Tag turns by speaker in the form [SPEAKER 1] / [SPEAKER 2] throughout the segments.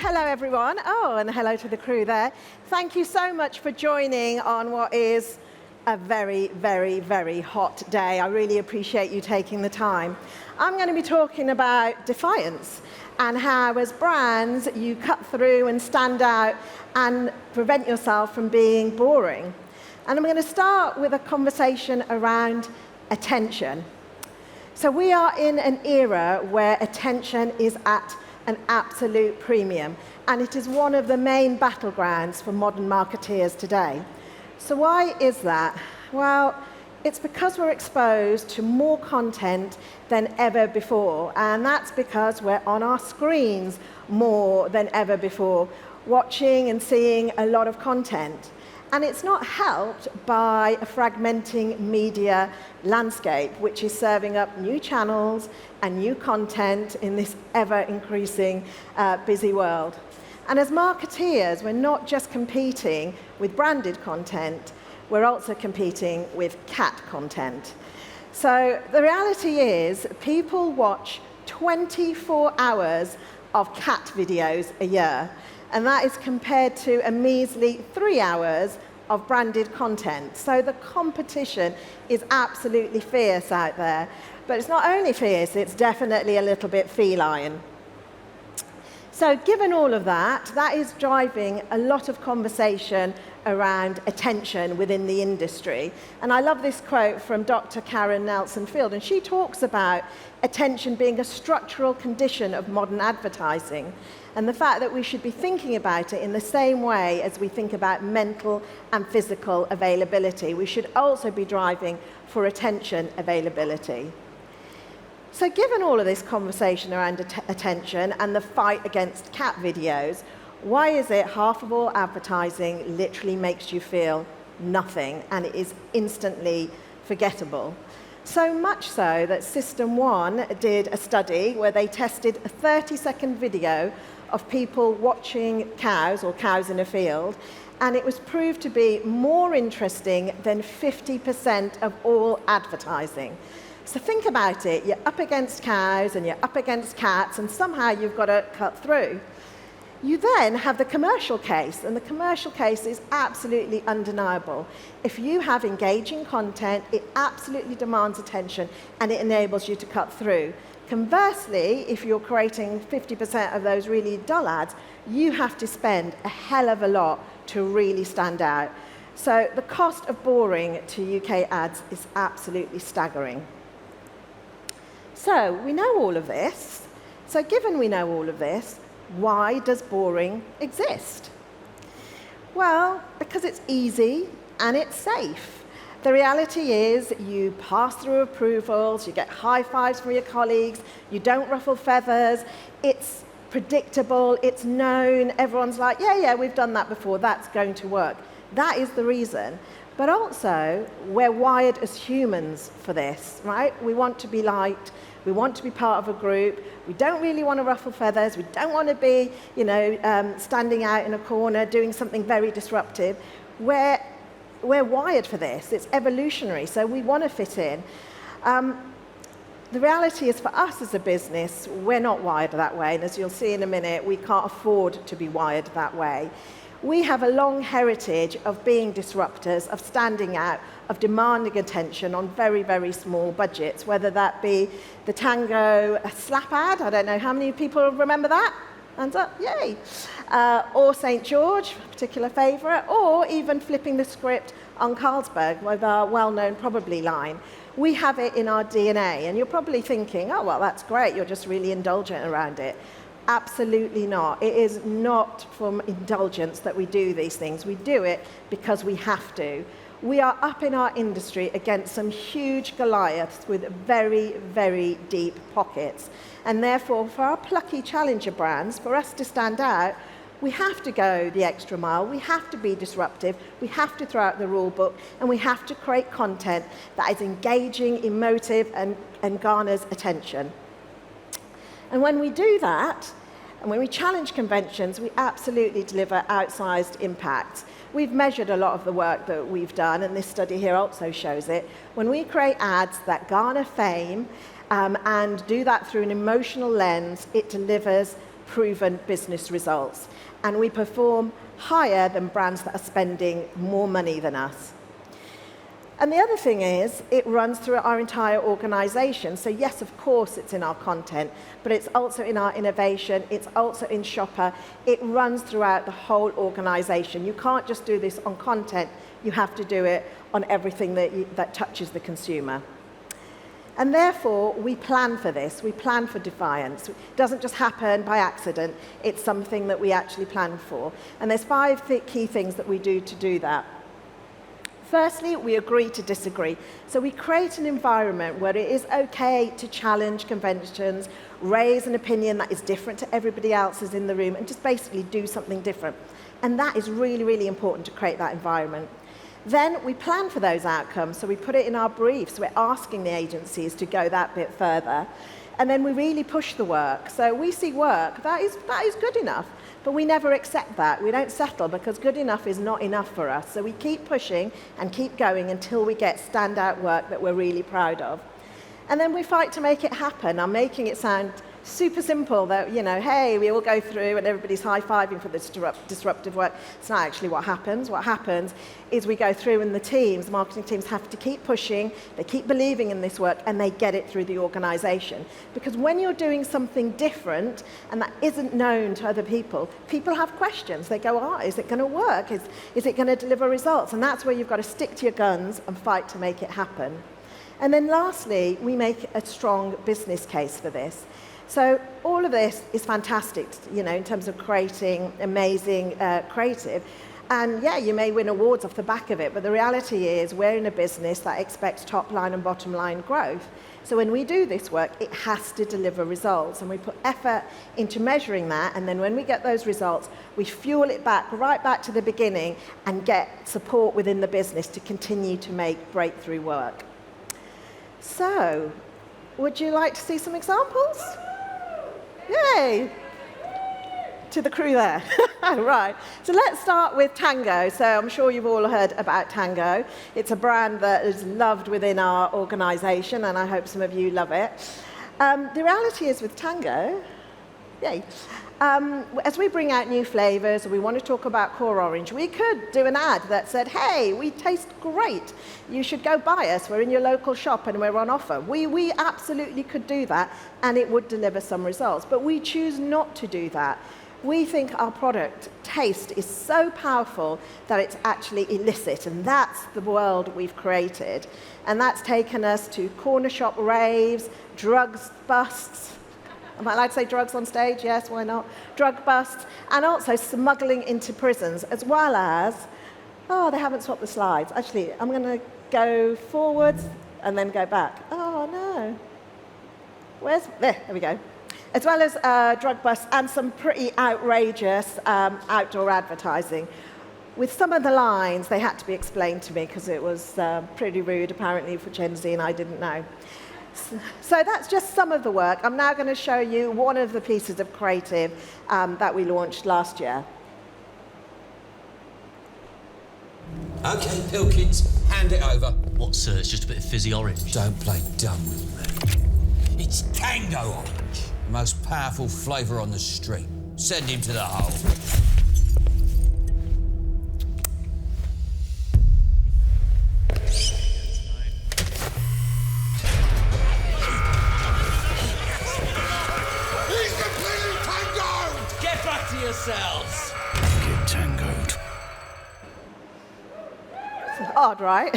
[SPEAKER 1] hello everyone. Oh, and hello to the crew there. Thank you so much for joining on what is a very, very, very hot day. I really appreciate you taking the time. I'm going to be talking about defiance and how, as brands, you cut through and stand out and prevent yourself from being boring. And I'm going to start with a conversation around attention. So we are in an era where attention is at an absolute premium, and it is one of the main battlegrounds for modern marketeers today. So why is that? Well, it's because we're exposed to more content than ever before, and that's because we're on our screens more than ever before, watching and seeing a lot of content. And it's not helped by a fragmenting media landscape, which is serving up new channels and new content in this ever-increasing busy world. And as marketeers, we're not just competing with branded content, we're also competing with cat content. So the reality is, people watch 24 hours of cat videos a year. And that is compared to a measly 3 hours of branded content. So the competition is absolutely fierce out there. But it's not only fierce, it's definitely a little bit feline. So given all of that, that is driving a lot of conversation around attention within the industry. And I love this quote from Dr. Karen Nelson-Field, and she talks about attention being a structural condition of modern advertising, and the fact that we should be thinking about it in the same way as we think about mental and physical availability. We should also be driving for attention availability. So given all of this conversation around attention and the fight against cat videos, why is it half of all advertising literally makes you feel nothing and it is instantly forgettable? So much so that System 1 did a study where they tested a 30-second video of people watching cows, or cows in a field, and it was proved to be more interesting than 50% of all advertising. So think about it, you're up against cows and you're up against cats, and somehow you've got to cut through. You then have the commercial case, and the commercial case is absolutely undeniable. If you have engaging content, it absolutely demands attention and it enables you to cut through. Conversely, if you're creating 50% of those really dull ads, you have to spend a hell of a lot to really stand out. So the cost of boring to UK ads is absolutely staggering. So we know all of this. So given we know all of this, why does boring exist? Well, because it's easy and it's safe. The reality is you pass through approvals, you get high fives from your colleagues, you don't ruffle feathers, it's predictable, it's known, everyone's like, yeah, we've done that before, that's going to work. That is the reason. But also, we're wired as humans for this, right? We want to be liked, we want to be part of a group, we don't really want to ruffle feathers, we don't want to be, standing out in a corner doing something very disruptive. We're wired for this, it's evolutionary, so we want to fit in. The reality is, for us as a business, we're not wired that way, and as you'll see in a minute, we can't afford to be wired that way. We have a long heritage of being disruptors, of standing out, of demanding attention on very, very small budgets, whether that be the Tango slap ad, I don't know how many people remember that? Hands up, yay. Or St. George, a particular favourite, or even flipping the script on Carlsberg with our well-known probably line. We have it in our DNA, and you're probably thinking, oh, well, that's great, you're just really indulgent around it. Absolutely not. It is not from indulgence that we do these things. We do it because we have to. We are up in our industry against some huge Goliaths with very, very deep pockets. And therefore, for our plucky challenger brands, for us to stand out, we have to go the extra mile, we have to be disruptive, we have to throw out the rule book, and we have to create content that is engaging, emotive, and garners attention. And when we do that, and when we challenge conventions, we absolutely deliver outsized impact. We've measured a lot of the work that we've done, and this study here also shows it. When we create ads that garner fame and do that through an emotional lens, it delivers proven business results. And we perform higher than brands that are spending more money than us. And the other thing is, it runs through our entire organization. So yes, of course, it's in our content, but it's also in our innovation, it's also in Shopper. It runs throughout the whole organization. You can't just do this on content, you have to do it on everything that touches the consumer. And therefore, we plan for this, we plan for defiance. It doesn't just happen by accident, it's something that we actually plan for. And there's 5 key things that we do to do that. Firstly, we agree to disagree. So we create an environment where it is okay to challenge conventions, raise an opinion that is different to everybody else's in the room, and just basically do something different. And that is really, really important to create that environment. Then we plan for those outcomes, so we put it in our briefs. We're asking the agencies to go that bit further. And then we really push the work. So we see work, that is good enough. But we never accept that. We don't settle because good enough is not enough for us. So we keep pushing and keep going until we get standout work that we're really proud of. And then we fight to make it happen. I'm making it sound super simple that, you know, hey, we all go through and everybody's high-fiving for this disruptive work. It's not actually what happens. What happens is we go through and the marketing teams have to keep pushing, they keep believing in this work, and they get it through the organization. Because when you're doing something different and that isn't known to other people, people have questions. They go, oh, is it going to work? Is it going to deliver results? And that's where you've got to stick to your guns and fight to make it happen. And then lastly, we make a strong business case for this. So all of this is fantastic, you know, in terms of creating amazing creative. And yeah, you may win awards off the back of it, but the reality is we're in a business that expects top line and bottom line growth. So when we do this work, it has to deliver results, and we put effort into measuring that, and then when we get those results, we fuel it back, right back to the beginning, and get support within the business to continue to make breakthrough work. So, would you like to see some examples? Yay! To the crew there. Right. So let's start with Tango. So I'm sure you've all heard about Tango. It's a brand that is loved within our organisation, and I hope some of you love it. The reality is with Tango, yay, as we bring out new flavours, we want to talk about core orange, we could do an ad that said, hey, we taste great. You should go buy us. We're in your local shop and we're on offer. We absolutely could do that, and it would deliver some results. But we choose not to do that. We think our product taste is so powerful that it's actually illicit, and that's the world we've created. And that's taken us to corner shop raves, drugs busts. Am I allowed to say drugs on stage? Yes, why not? Drug busts, and also smuggling into prisons, as well as, oh, they haven't swapped the slides. Actually, I'm going to go forwards and then go back. Oh, no. There we go. As well as drug busts and some pretty outrageous outdoor advertising. With some of the lines, they had to be explained to me because it was pretty rude, apparently, for Gen Z, and I didn't know. So that's just some of the work. I'm now going to show you one of the pieces of creative that we launched last year.
[SPEAKER 2] OK, Pilkins, hand it over.
[SPEAKER 3] What, sir? It's just a bit of fizzy orange.
[SPEAKER 2] Don't play dumb with me. It's Tango Orange, the most powerful flavour on the street. Send him to the hole.
[SPEAKER 3] Yourselves.
[SPEAKER 2] Get tangoed.
[SPEAKER 1] It's odd, right?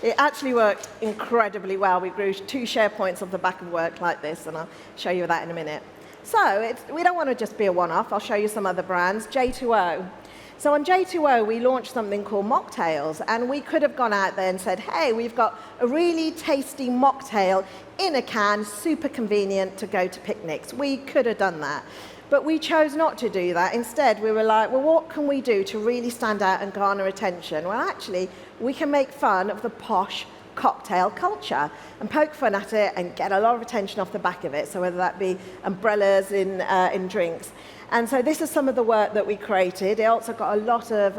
[SPEAKER 1] It actually worked incredibly well. We grew 2 share points off the back of work like this, and I'll show you that in a minute. So we don't want to just be a one-off. I'll show you some other brands. J2O. So on J2O, we launched something called mocktails, and we could have gone out there and said, hey, we've got a really tasty mocktail in a can, super convenient to go to picnics. We could have done that. But we chose not to do that. Instead, we were like, well, what can we do to really stand out and garner attention? Well, actually, we can make fun of the posh cocktail culture and poke fun at it and get a lot of attention off the back of it. So whether that be umbrellas in drinks. And so this is some of the work that we created. It also got a lot of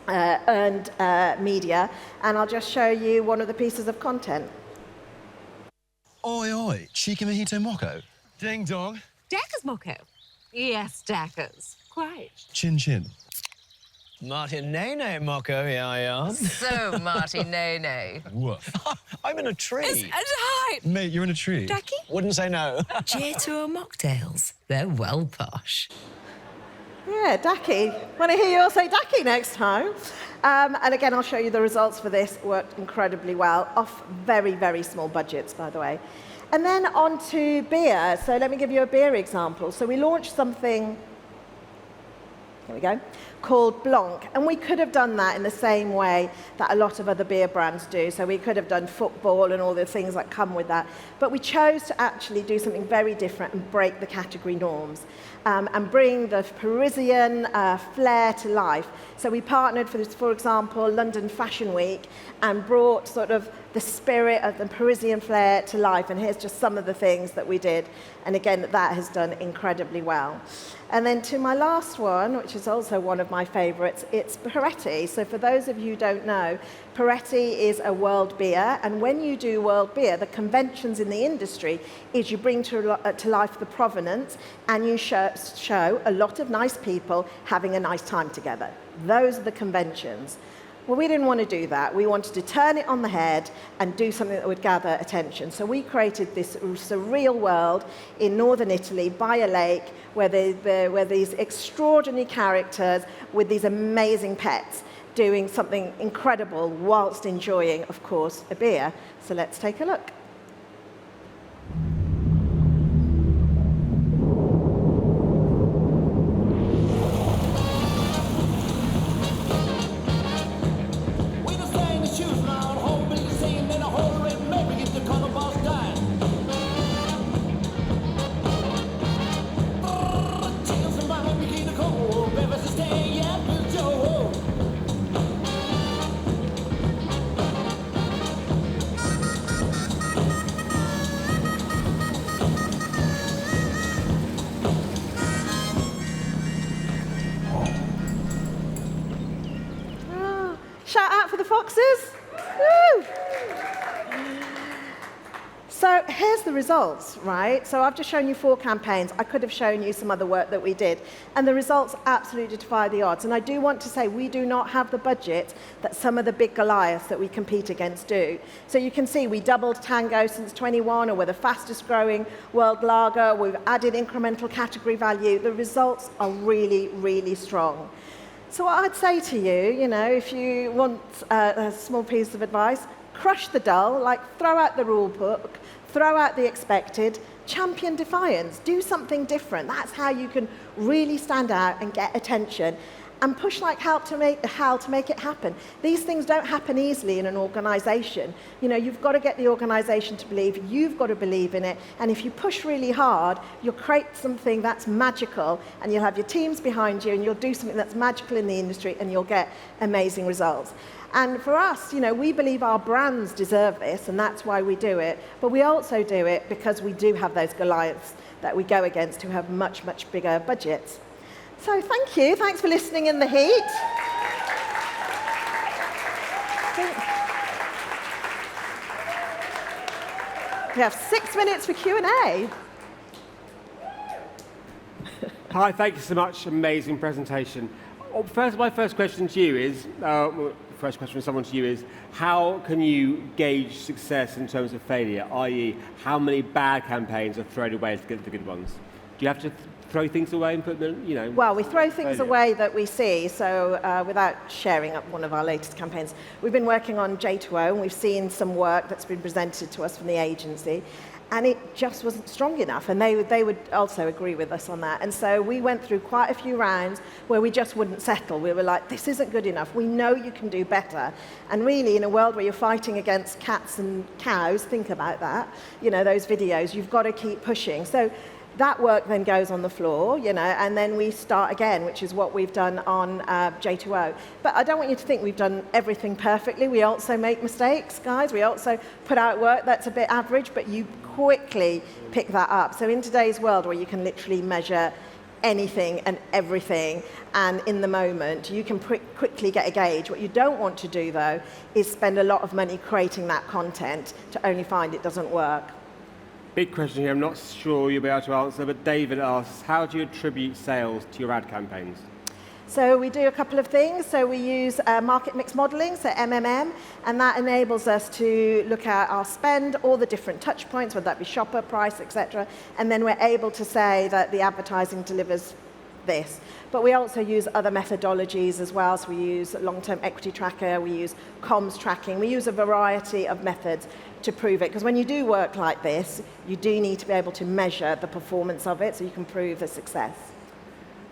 [SPEAKER 1] earned media. And I'll just show you one of the pieces of content.
[SPEAKER 4] Oi, oi, Chica Mojito Moco.
[SPEAKER 5] Ding dong.
[SPEAKER 6] Decker's Mocco.
[SPEAKER 4] Yes, Dackers, quite.
[SPEAKER 5] Chin chin.
[SPEAKER 6] Martin Nene, Mocko, here I am.
[SPEAKER 4] So, Marty No-No.
[SPEAKER 5] Woof.
[SPEAKER 6] I'm in a tree.
[SPEAKER 4] Hi,
[SPEAKER 5] Mate, you're in a tree.
[SPEAKER 4] Ducky.
[SPEAKER 6] Wouldn't say no.
[SPEAKER 4] J2O mocktails. They're well posh.
[SPEAKER 1] Yeah, Dacky. Want to hear you all say Dacky next time? And again, I'll show you the results for this. Worked incredibly well, off very, very small budgets, by the way. And then on to beer. So let me give you a beer example. So we launched something, here we go, called Blanc. And we could have done that in the same way that a lot of other beer brands do. So we could have done football and all the things that come with that. But we chose to actually do something very different and break the category norms. And bring the Parisian flair to life. So we partnered for example, London Fashion Week and brought sort of the spirit of the Parisian flair to life. And here's just some of the things that we did. And again, that has done incredibly well. And then to my last one, which is also one of my favorites, it's Peretti. So for those of you who don't know, Peretti is a world beer. And when you do world beer, the conventions in the industry is you bring to life the provenance and you show a lot of nice people having a nice time together. Those are the conventions. Well, we didn't want to do that. We wanted to turn it on the head and do something that would gather attention. So we created this surreal world in northern Italy by a lake where these extraordinary characters with these amazing pets doing something incredible whilst enjoying, of course, a beer. So let's take a look. Shout out for the foxes. Woo! So here's the results, right? So I've just shown you 4 campaigns. I could have shown you some other work that we did. And the results absolutely defy the odds. And I do want to say we do not have the budget that some of the big Goliaths that we compete against do. So you can see we doubled Tango since 21, or we're the fastest growing world lager. We've added incremental category value. The results are really, really strong. So what I'd say to you, if you want a small piece of advice, crush the dull, like throw out the rule book, throw out the expected, champion defiance, do something different. That's how you can really stand out and get attention and push like hell to make it happen. These things don't happen easily in an organization. You've got to get the organization to believe, you've got to believe in it, and if you push really hard, you'll create something that's magical, and you'll have your teams behind you, and you'll do something that's magical in the industry, and you'll get amazing results. And for us, we believe our brands deserve this, and that's why we do it, but we also do it because we do have those Goliaths that we go against who have much, much bigger budgets. So thank you. Thanks for listening in the heat. We have 6 minutes for Q&A.
[SPEAKER 7] Hi, thank you so much. Amazing presentation. My first question to you is, first question from someone to you is, how can you gauge success in terms of failure? I.e., how many bad campaigns are thrown away to get the good ones? Do you have to throw things away and put them,
[SPEAKER 1] Well, we throw things away that we see. So without sharing up one of our latest campaigns, we've been working on J2O, and we've seen some work that's been presented to us from the agency, and it just wasn't strong enough. And they would also agree with us on that. And so we went through quite a few rounds where we just wouldn't settle. We were like, this isn't good enough. We know you can do better. And really, in a world where you're fighting against cats and cows, think about that, those videos, you've got to keep pushing. So that work then goes on the floor, and then we start again, which is what we've done on J2O. But I don't want you to think we've done everything perfectly. We also make mistakes, guys. We also put out work that's a bit average, but you quickly pick that up. So in today's world where you can literally measure anything and everything, and in the moment, you can quickly get a gauge. What you don't want to do, though, is spend a lot of money creating that content to only find it doesn't work.
[SPEAKER 7] Big question here, I'm not sure you'll be able to answer, but David asks, how do you attribute sales to your ad campaigns?
[SPEAKER 1] So we do a couple of things. So we use market mix modeling, so MMM, and that enables us to look at our spend, all the different touch points, whether that be shopper, price, etc. And then we're able to say that the advertising delivers this. But we also use other methodologies as well. So we use long-term equity tracker, we use comms tracking, we use a variety of methods to prove it. Because when you do work like this, you do need to be able to measure the performance of it so you can prove the success.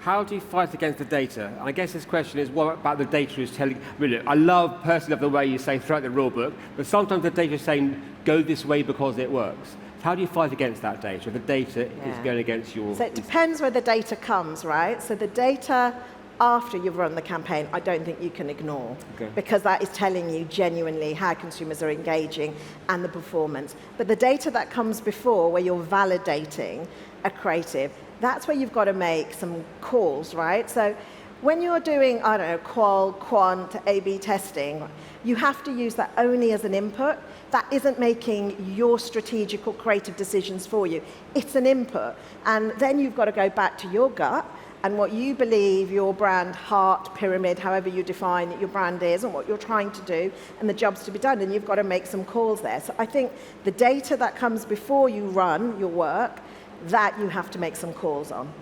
[SPEAKER 7] How do you fight against the data? And I guess this question is, what about the data is telling? I mean, look, I personally love the way you say throughout the rule book, but sometimes the data is saying, go this way because it works. How do you fight against that data if the data is going against your...
[SPEAKER 1] So it depends where the data comes, right? So the data after you've run the campaign, I don't think you can ignore, because that is telling you genuinely how consumers are engaging and the performance. But the data that comes before, where you're validating a creative, that's where you've got to make some calls, right? So when you're doing, I don't know, qual, quant, A/B testing, you have to use that only as an input. That isn't making your strategic or creative decisions for you. It's an input. And then you've got to go back to your gut and what you believe your brand heart pyramid, however you define your brand is, and what you're trying to do, and the jobs to be done, and you've got to make some calls there. So I think the data that comes before you run your work, that you have to make some calls on.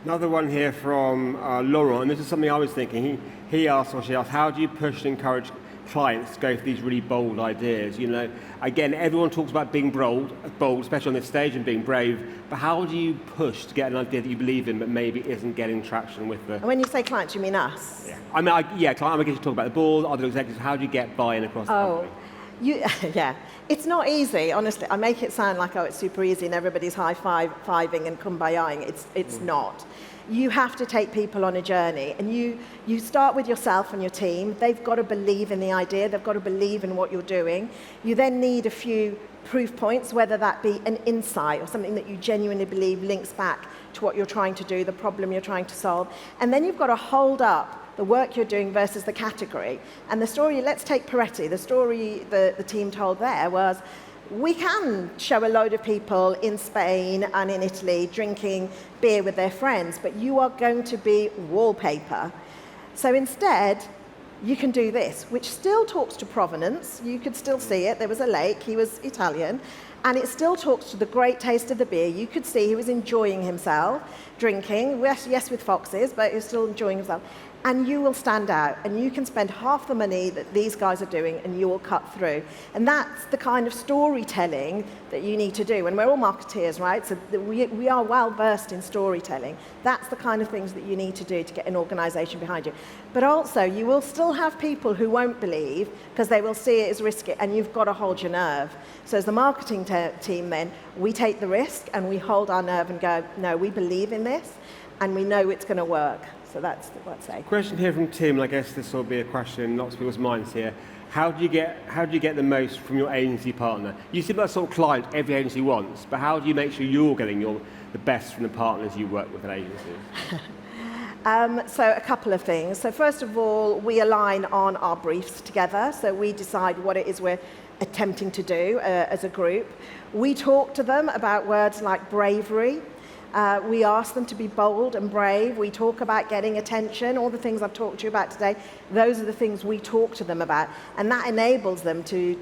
[SPEAKER 7] Another one here from Laurent, and this is something I was thinking. He asked, or she asked, how do you push and encourage clients to go for these really bold ideas? You know, again, everyone talks about being bold, especially on this stage, and being brave, but how do you push to get an idea that you believe in but maybe isn't getting traction with the...
[SPEAKER 1] And when you say clients, you mean us?
[SPEAKER 7] Yeah, I mean, client, I guess you talk about the board, other executives, how do you get buy-in across the company?
[SPEAKER 1] Yeah, it's not easy, honestly. I make it sound like, oh, it's super easy and everybody's high-fiving and kumbayaing. It's not. You have to take people on a journey, and you start with yourself and your team. They've got to believe in the idea. They've got to believe in what you're doing. You then need a few proof points, whether that be an insight or something that you genuinely believe links back to what you're trying to do, the problem you're trying to solve. And then you've got to hold up the work you're doing versus the category. And the story, let's take Peretti. The story the team told there was, we can show a load of people in Spain and in Italy drinking beer with their friends, but you are going to be wallpaper. So instead, you can do this, which still talks to provenance. You could still see it. There was a lake. He was Italian. And it still talks to the great taste of the beer. You could see he was enjoying himself, drinking, yes, with foxes, but he was still enjoying himself. And you will stand out, and you can spend half the money that these guys are doing, and you will cut through. And that's the kind of storytelling that you need to do. And we're all marketeers, right? So we are well versed in storytelling. That's the kind of things that you need to do to get an organization behind you. But also, you will still have people who won't believe, because they will see it as risky, and you've got to hold your nerve. So as the marketing team then, we take the risk, and we hold our nerve and go, no, we believe in this, and we know it's going to work. So that's what I'd say.
[SPEAKER 7] Question here from Tim, and I guess this will be a question in lots of people's minds here. How do you get the most from your agency partner? You seem like the sort of client every agency wants, but how do you make sure you're getting the best from the partners you work with at agencies?
[SPEAKER 1] So a couple of things. So first of all, we align on our briefs together. So we decide what it is we're attempting to do as a group. We talk to them about words like bravery. We ask them to be bold and brave. We talk about getting attention, all the things I've talked to you about today. Those are the things we talk to them about. And that enables them to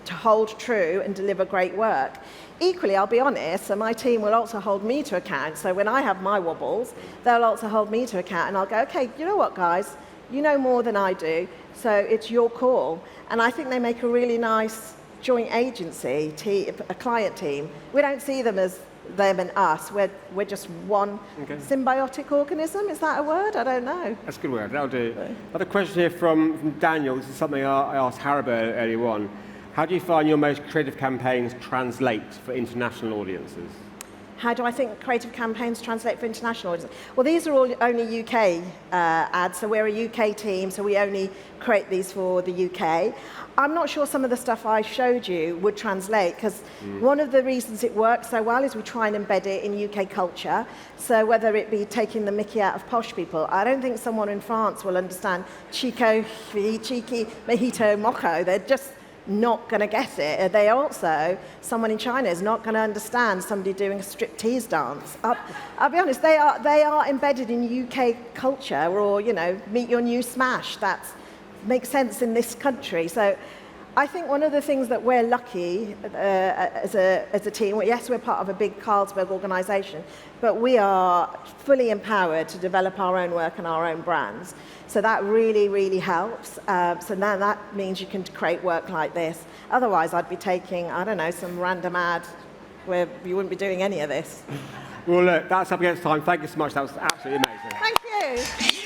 [SPEAKER 1] hold true and deliver great work. Equally, I'll be honest, so my team will also hold me to account. So when I have my wobbles, they'll also hold me to account. And I'll go, okay, you know what, guys? You know more than I do, so it's your call. And I think they make a really nice joint agency, a client team. We don't see them as them and us. We're just one symbiotic organism. Is that a word? I don't know.
[SPEAKER 7] That's a good word. That'll do. Another question here from Daniel. This is something I asked Haribo earlier on. How do you find your most creative campaigns translate for international audiences?
[SPEAKER 1] How do I think creative campaigns translate for international audiences? Well, these are all only UK ads, so we're a UK team, so we only create these for the UK. I'm not sure some of the stuff I showed you would translate, because one of the reasons it works so well is we try and embed it in UK culture. So whether it be taking the mickey out of posh people, I don't think someone in France will understand Chico, cheeky, mojito, moco. They're just not going to get it. Are they also, someone in China is not going to understand somebody doing a striptease dance. I'll be honest, they are embedded in UK culture, or, you know, meet your new smash. That makes sense in this country. So I think one of the things that we're lucky as a team, yes, we're part of a big Carlsberg organisation, but we are fully empowered to develop our own work and our own brands. So that really, really helps. So now that means you can create work like this. Otherwise, I'd be taking, I don't know, some random ad where you wouldn't be doing any of this.
[SPEAKER 7] Well, look, that's up against time. Thank you so much. That was absolutely amazing.
[SPEAKER 1] Thank you.